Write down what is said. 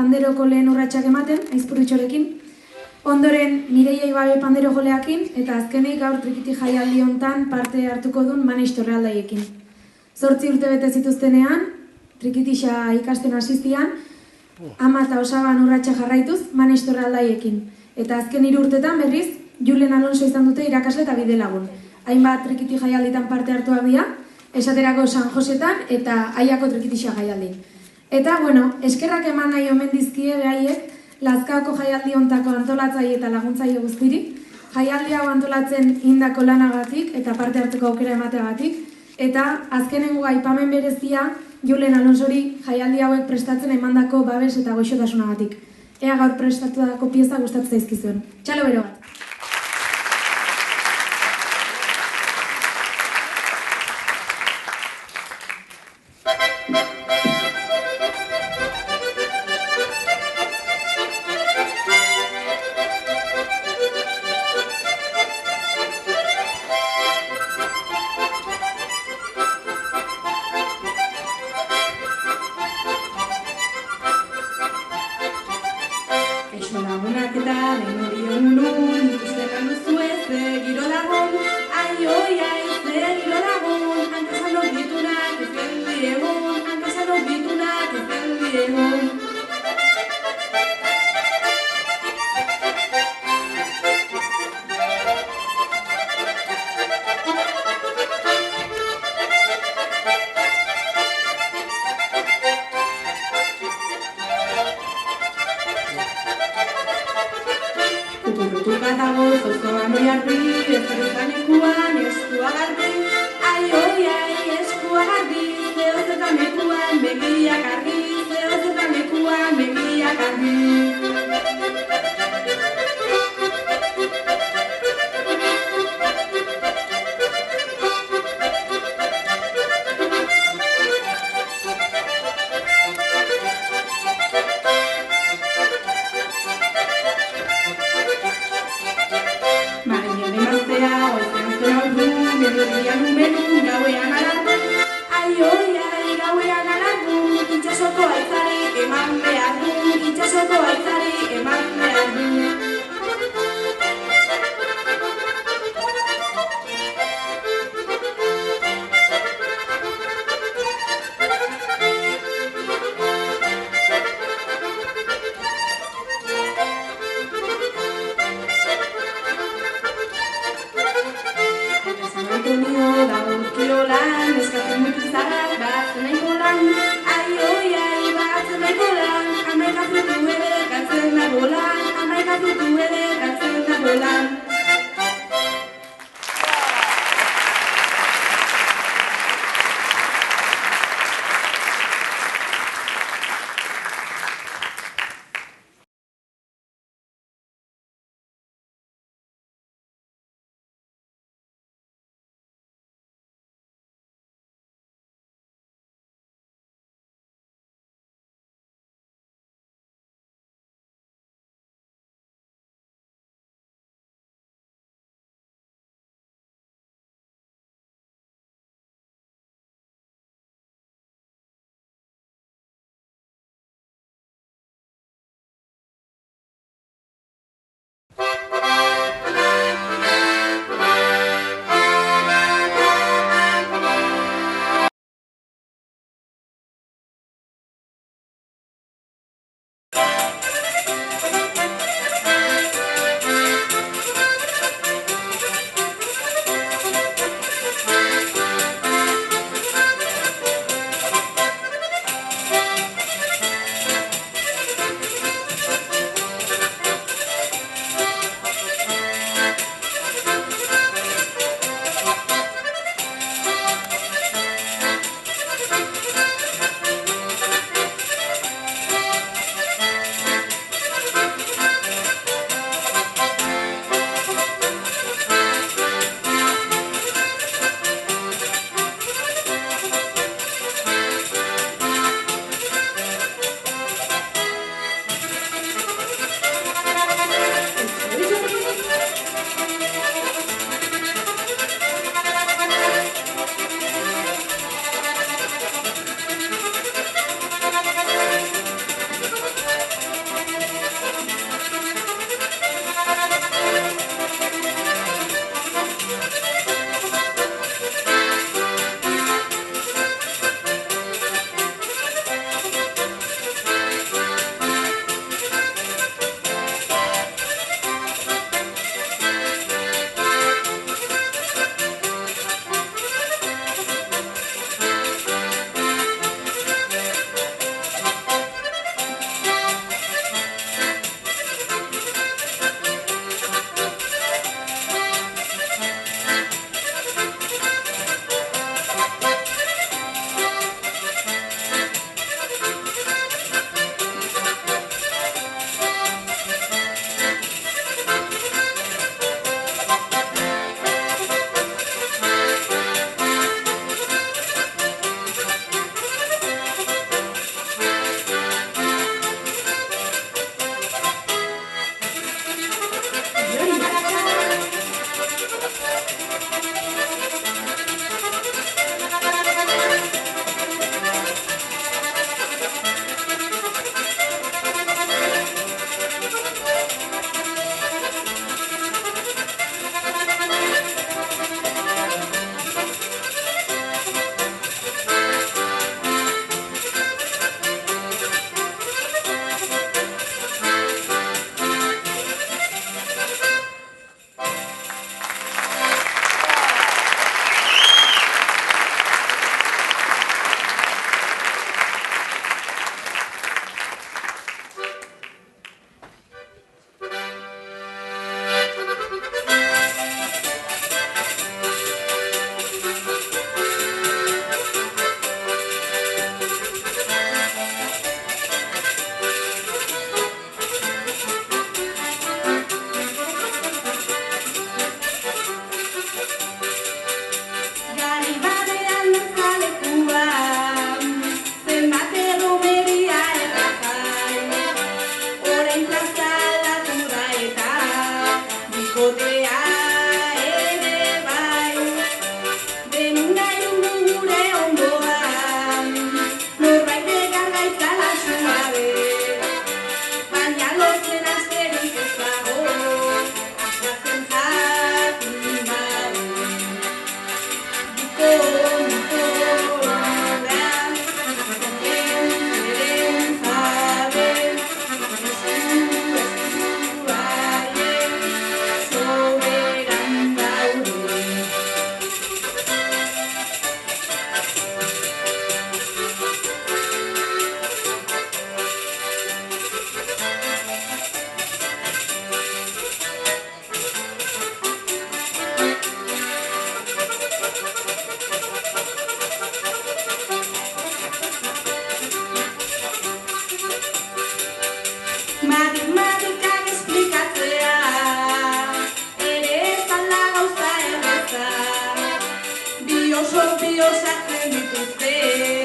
panderoko lehen urratsak ematen, Aizpurutxorekin. Ondoren Mireia Ibabe pandero joleakin, eta azkenik gaur Trikiti jaialdi hontan parte hartuko duen Maneix Torrealdaiekin. 8 urte bete zituztenean, Trikitixa ikasten hasizian, ama eta osaban urratsa jarraituz Maneix Torrealdaiekin. Eta azken 3 urtetan berriz, Julen Alonso izan dute irakasle eta bidelagun. Hainbat Trikiti jaialditan parte hartuak dira, esaterako San Josetan eta Aiako Trikitixa jaialdin. Eta, eskerrak eman nahi omen dizkie behaiek, Lazkaoko jaialdi hontako antolatzaile eta laguntzaile guztiri, jaialdi hau antolatzen indako lanagatik eta parte hartzeko aukera emateagatik, eta azkenengo aipamen berezia Julen Alonsori jaialdi hauek prestatzen emandako babes eta goxotasunagatik. Ea gaur prestatutako pieza gustatzen zaizkizuen. Txalo bero bat! Lagunak eta lehen hori honun osatzen dituzte.